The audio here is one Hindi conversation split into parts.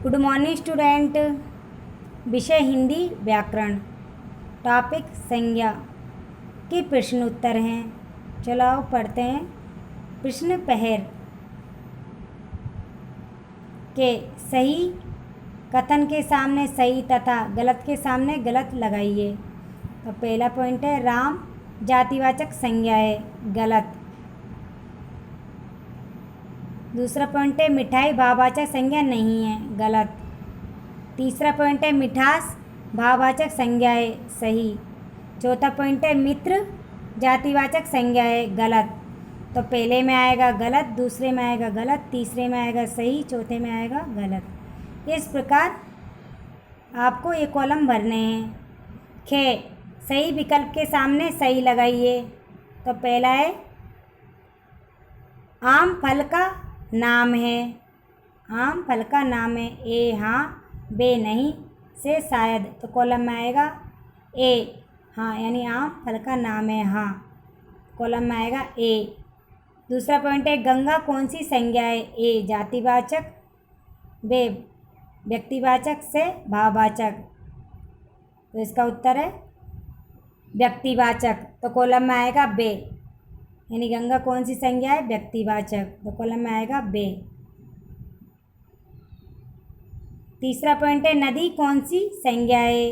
Good morning student. विषय हिंदी व्याकरण। टॉपिक संज्ञा के प्रश्न उत्तर हैं। चलो आओ पढ़ते हैं। प्रश्न पहर के सही कथन के सामने सही तथा गलत के सामने गलत लगाइए। तो पहला पॉइंट है राम जातिवाचक संज्ञा है, गलत। दूसरा पॉइंट है मिठाई भाववाचक संज्ञा नहीं है, गलत। तीसरा पॉइंट है मिठास भाववाचक संज्ञा है, सही। चौथा पॉइंट है मित्र जातिवाचक संज्ञा है, गलत। तो पहले में आएगा गलत, दूसरे में आएगा गलत, तीसरे में आएगा सही, चौथे में आएगा गलत। इस प्रकार आपको ये कॉलम भरने हैं। खे सही विकल्प के सामने सही लगाइए। तो पहला है आम फल का नाम है, आम फल का नाम है। ए हाँ, बे नहीं, से शायद। तो कॉलम में आएगा ए हाँ, यानी आम फल का नाम है, हाँ। कॉलम में आएगा ए। दूसरा पॉइंट है गंगा कौन सी संज्ञा है। ए जातिवाचक, बे व्यक्तिवाचक, से भाववाचक। तो इसका उत्तर है व्यक्तिवाचक। तो कॉलम में आएगा बे, यानी गंगा कौन सी संज्ञा है, व्यक्तिवाचक। तो कॉलम में आएगा बे। तीसरा पॉइंट है नदी कौन सी संज्ञा है।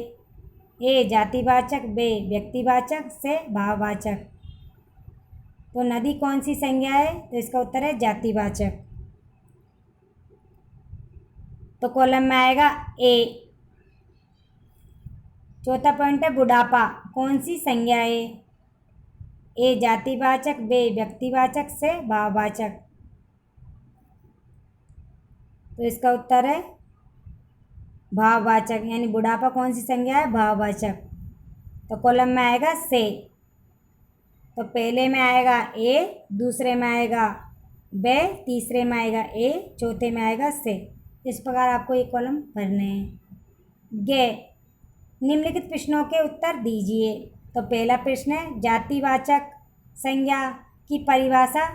ए जातिवाचक, बे व्यक्तिवाचक, से भाववाचक। तो नदी कौन सी संज्ञा है, तो इसका उत्तर है जातिवाचक। तो कॉलम में आएगा ए। चौथा पॉइंट है बुढ़ापा कौन सी संज्ञा है। ए जातिवाचक, बे व्यक्तिवाचक, से भाववाचक। तो इसका उत्तर है भाववाचक, यानी बुढ़ापा कौन सी संज्ञा है, भाववाचक। तो कॉलम में आएगा से। तो पहले में आएगा ए, दूसरे में आएगा बे, तीसरे में आएगा ए, चौथे में आएगा से। इस प्रकार आपको ये कॉलम भरने हैं। गे निम्नलिखित प्रश्नों के उत्तर दीजिए। तो पहला प्रश्न है जातिवाचक संज्ञा की परिभाषा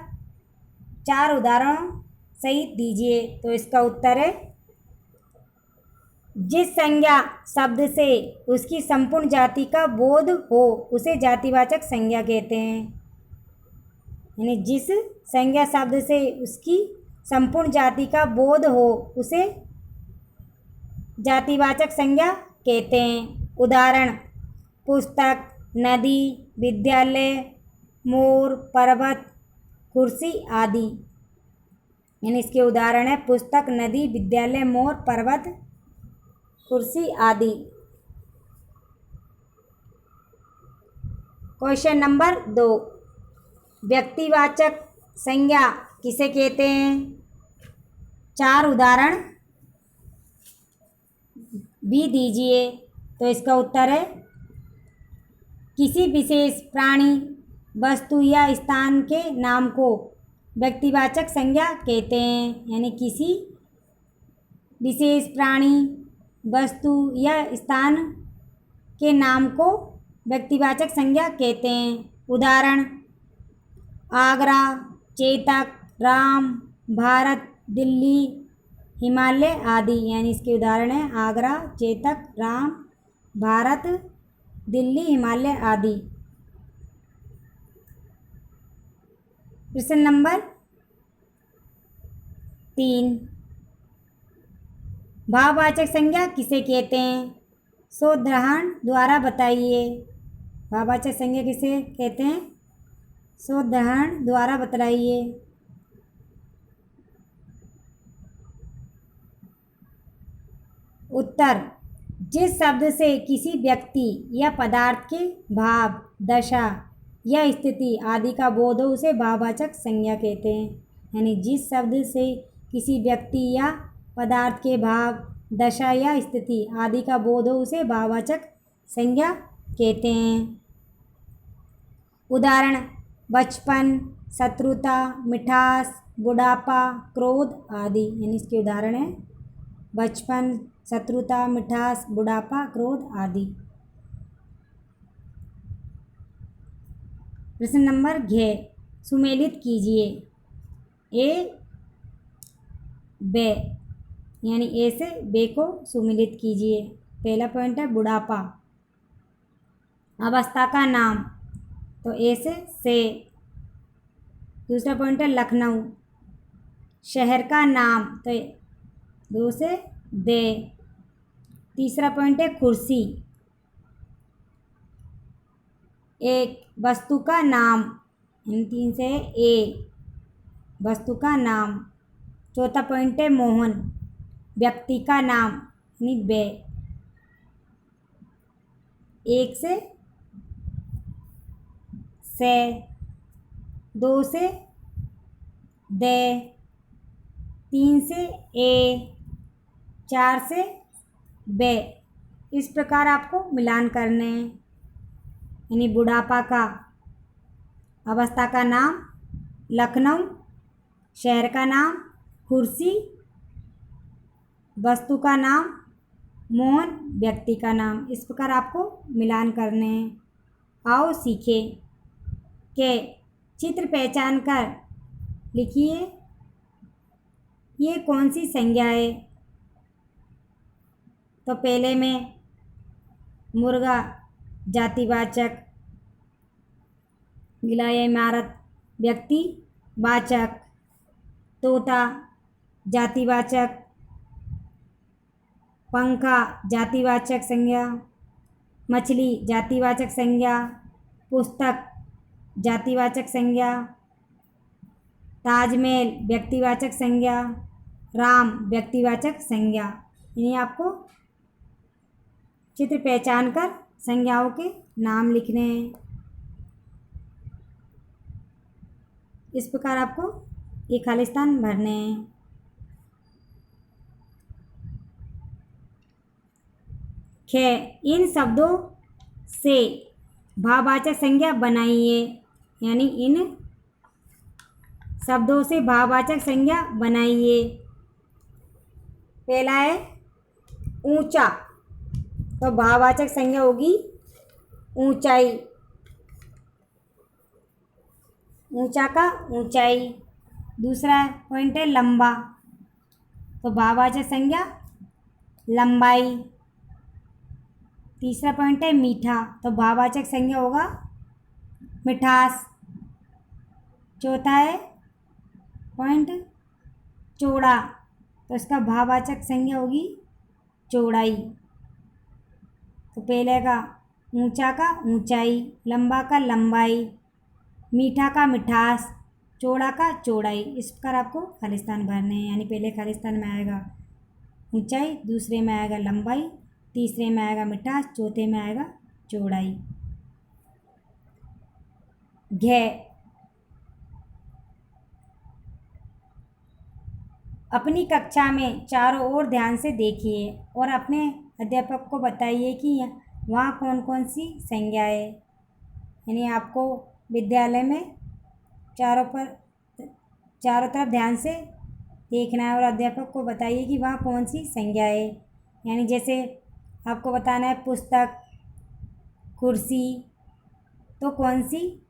4 उदाहरणों सहित दीजिए। तो इसका उत्तर है जिस संज्ञा शब्द से उसकी संपूर्ण जाति का बोध हो उसे जातिवाचक संज्ञा कहते हैं। यानी जिस संज्ञा शब्द से उसकी संपूर्ण जाति का बोध हो उसे जातिवाचक संज्ञा कहते हैं। उदाहरण पुस्तक, नदी, विद्यालय, मोर, पर्वत, कुर्सी आदि। यानी इसके उदाहरण है पुस्तक, नदी, विद्यालय, मोर, पर्वत, कुर्सी आदि। क्वेश्चन नंबर 2, व्यक्तिवाचक संज्ञा किसे कहते हैं। 4 उदाहरण भी दीजिए। तो इसका उत्तर है किसी विशेष प्राणी, वस्तु या स्थान के नाम को व्यक्तिवाचक संज्ञा कहते हैं। यानी किसी विशेष प्राणी, वस्तु या स्थान के नाम को व्यक्तिवाचक संज्ञा कहते हैं। उदाहरण आगरा, चेतक, राम, भारत, दिल्ली, हिमालय आदि। यानी इसके उदाहरण हैं आगरा, चेतक, राम, भारत, दिल्ली, हिमालय आदि। प्रश्न नंबर 3, भाववाचक संज्ञा किसे कहते हैं। शोधग्रहण द्वारा बताइए। भाववाचक संज्ञा किसे कहते हैं, शोधग्रहण द्वारा बताइए। उत्तर जिस शब्द से किसी व्यक्ति या पदार्थ के भाव, दशा या स्थिति आदि का बोध हो उसे भाववाचक संज्ञा कहते हैं। यानी जिस शब्द से किसी व्यक्ति या पदार्थ के भाव, दशा या स्थिति आदि का बोध हो उसे भाववाचक संज्ञा कहते हैं। उदाहरण बचपन, शत्रुता, मिठास, बुढ़ापा, क्रोध आदि। यानी इसके उदाहरण हैं बचपन, शत्रुता, मिठास, बुढ़ापा, क्रोध आदि। प्रश्न नंबर 6, सुमेलित कीजिए। ए बे यानी ए से बे को सुमिलित कीजिए। पहला पॉइंट है बुढ़ापा। अवस्था का नाम, तो ए से। दूसरा पॉइंट है लखनऊ। शहर का नाम, तो दो से दे। तीसरा पॉइंट है कुर्सी। एक वस्तु का नाम, इन तीन से ए वस्तु का नाम। चौथा पॉइंट है मोहन, व्यक्ति का नाम यानी बे। एक से दो से दे, तीन से ए, चार से बे। इस प्रकार आपको मिलान करने हैं। यानी बुढ़ापा का अवस्था का नाम लखनऊ, शहर का नाम कुर्सी, वस्तु का नाम मोहन, व्यक्ति का नाम। इस प्रकार आपको मिलान करने हैं। आओ सीखें के चित्र पहचान कर लिखिए ये कौन सी संज्ञा है। तो पहले में मुर्गा जातिवाचक, गिला या इमारत व्यक्ति वाचक, तोता जातिवाचक, पंखा जातिवाचक संज्ञा, मछली जातिवाचक संज्ञा, पुस्तक जातिवाचक संज्ञा, ताजमहल व्यक्तिवाचक संज्ञा, राम व्यक्तिवाचक संज्ञा। यानी आपको चित्र पहचान कर संज्ञाओं के नाम लिखने हैं। इस प्रकार आपको ये खालिस्तान भरने हैं। खे इन शब्दों से भाववाचक संज्ञा बनाइए। यानी इन शब्दों से भाववाचक संज्ञा बनाइए। पहला है ऊंचा, तो भाववाचक संज्ञा होगी ऊंचाई। ऊंचा का ऊंचाई। दूसरा पॉइंट है लंबा, तो भाववाचक संज्ञा लंबाई। तीसरा पॉइंट है मीठा, तो भाववाचक संज्ञा होगा मिठास। चौथा है पॉइंट चौड़ा, तो इसका भाववाचक संज्ञा होगी चौड़ाई। तो पहले का ऊंचा का ऊंचाई, लंबा का लंबाई, मीठा का मिठास, चौड़ा का चौड़ाई। इस प्रकार आपको खालिस्तान भरने हैं। यानी पहले खालिस्तान में आएगा ऊंचाई, दूसरे में आएगा लंबाई, तीसरे में आएगा मिठास, चौथे में आएगा चौड़ाई। घे अपनी कक्षा में चारों ओर ध्यान से देखिए और अपने अध्यापक को बताइए कि वहाँ कौन कौन सी संज्ञा है। यानी आपको विद्यालय में चारों तरफ ध्यान से देखना है और अध्यापक को बताइए कि वहाँ कौन सी संज्ञा है। यानी जैसे आपको बताना है पुस्तक, कुर्सी, तो कौन सी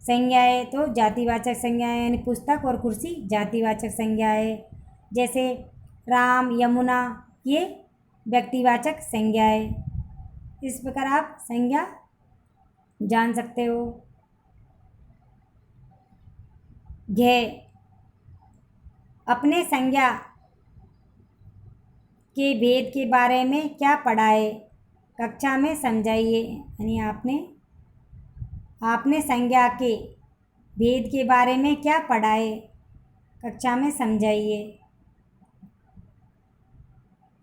संज्ञा है, तो जातिवाचक संज्ञा है। यानी पुस्तक और कुर्सी जातिवाचक संज्ञा है। जैसे राम, यमुना, ये व्यक्तिवाचक संज्ञा है। इस प्रकार आप संज्ञा जान सकते हो। घे अपने संज्ञा के भेद के बारे में क्या पढ़ा है, कक्षा में समझाइए। यानी आपने संज्ञा के भेद के बारे में क्या पढ़ा है, कक्षा में समझाइए।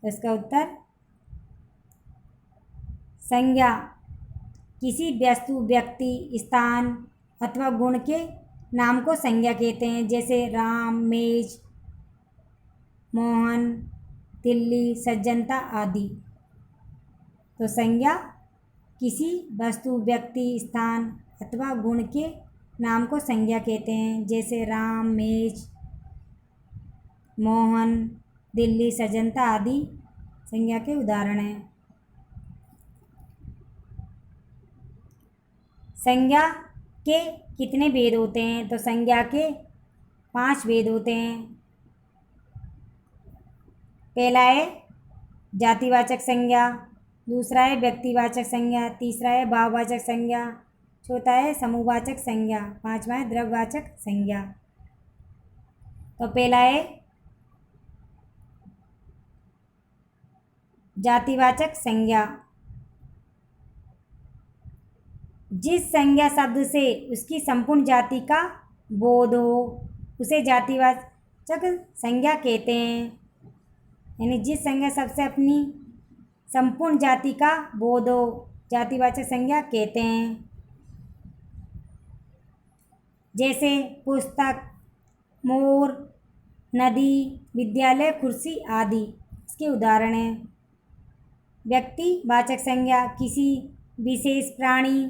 तो इसका उत्तर संज्ञा किसी वस्तु, व्यक्ति, स्थान अथवा गुण के नाम को संज्ञा कहते हैं। जैसे राम, मेज, मोहन, दिल्ली, सज्जनता आदि। तो संज्ञा किसी वस्तु, व्यक्ति, स्थान अथवा गुण के नाम को संज्ञा कहते हैं। जैसे राम, मेज, मोहन, दिल्ली, सज्जनता आदि संज्ञा के उदाहरण हैं। संज्ञा के कितने भेद होते हैं, तो संज्ञा के 5 भेद होते हैं। पहला है जातिवाचक संज्ञा, दूसरा है व्यक्तिवाचक संज्ञा, तीसरा है भाववाचक संज्ञा, चौथा है समूहवाचक संज्ञा, पांचवा है द्रव्यवाचक संज्ञा। तो पहला है जातिवाचक संज्ञा। जिस संज्ञा शब्द से उसकी संपूर्ण जाति का बोध हो उसे जातिवाचक संज्ञा कहते हैं। यानी जिस संज्ञा शब्द से अपनी संपूर्ण जाति का बोध हो जातिवाचक संज्ञा कहते हैं। जैसे पुस्तक, मोर, नदी, विद्यालय, कुर्सी आदि इसके उदाहरण हैं। व्यक्तिवाचक संज्ञा किसी विशेष प्राणी,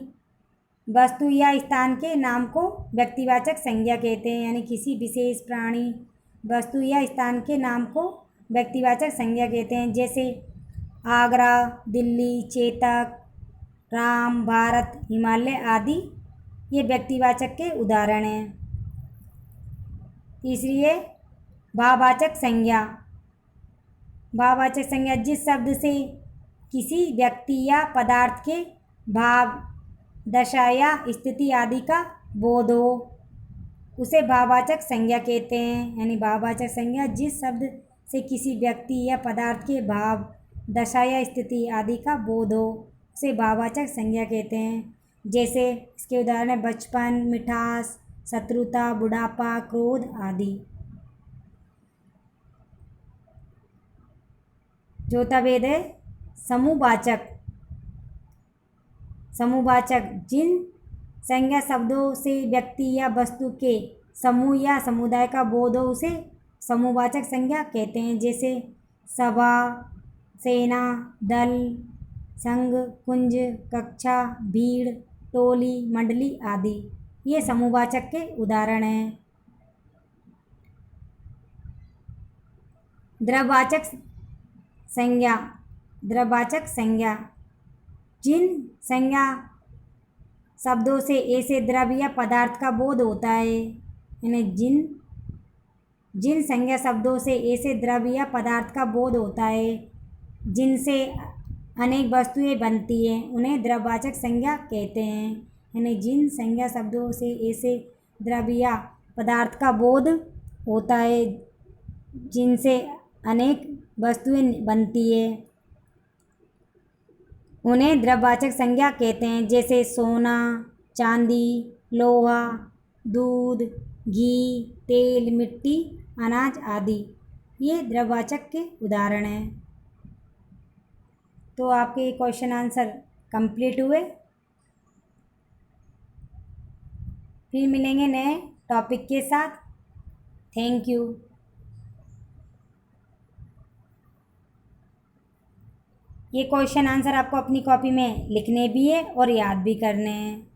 वस्तु या स्थान के नाम को व्यक्तिवाचक संज्ञा कहते हैं। यानी किसी विशेष प्राणी, वस्तु या स्थान के नाम को व्यक्तिवाचक संज्ञा कहते हैं। जैसे आगरा, दिल्ली, चेतक, राम, भारत, हिमालय आदि ये व्यक्तिवाचक के उदाहरण हैं। तीसरी है भाववाचक संज्ञा। भाववाचक संज्ञा जिस शब्द से किसी व्यक्ति या पदार्थ के भाव, दशा या स्थिति आदि का बोध हो उसे भाववाचक संज्ञा कहते हैं। यानी भाववाचक संज्ञा जिस शब्द से किसी व्यक्ति या पदार्थ के भाव, दशा या स्थिति आदि का बोध हो उसे भाववाचक संज्ञा कहते हैं। जैसे इसके उदाहरण है बचपन, मिठास, शत्रुता, बुढ़ापा, क्रोध आदि। चौथा भेद है समूहवाचक। समूहवाचक जिन संज्ञा शब्दों से व्यक्ति या वस्तु के समूह या समुदाय का बोध हो उसे समूहवाचक संज्ञा कहते हैं। जैसे सभा, सेना, दल, संघ, कुंज, कक्षा, भीड़, टोली, मंडली आदि ये समूहवाचक के उदाहरण हैं। द्रव्यवाचक संज्ञा। द्रव्यवाचक संज्ञा जिन संज्ञा शब्दों से ऐसे द्रव्य या पदार्थ का बोध होता है। यानी जिन संज्ञा शब्दों से ऐसे द्रव्य या पदार्थ का बोध होता है जिनसे अनेक वस्तुएं बनती हैं उन्हें द्रव्यवाचक संज्ञा कहते हैं। यानी जिन संज्ञा शब्दों से ऐसे द्रव्य या पदार्थ का बोध होता है जिनसे अनेक वस्तुएं बनती है उन्हें द्रव्यवाचक संज्ञा कहते हैं। जैसे सोना, चांदी, लोहा, दूध, घी, तेल, मिट्टी, अनाज आदि ये द्रव्यवाचक के उदाहरण हैं। तो आपके क्वेश्चन आंसर कंप्लीट हुए। फिर मिलेंगे नए टॉपिक के साथ। Thank you. ये क्वेश्चन आंसर आपको अपनी कॉपी में लिखने भी है और याद भी करने हैं।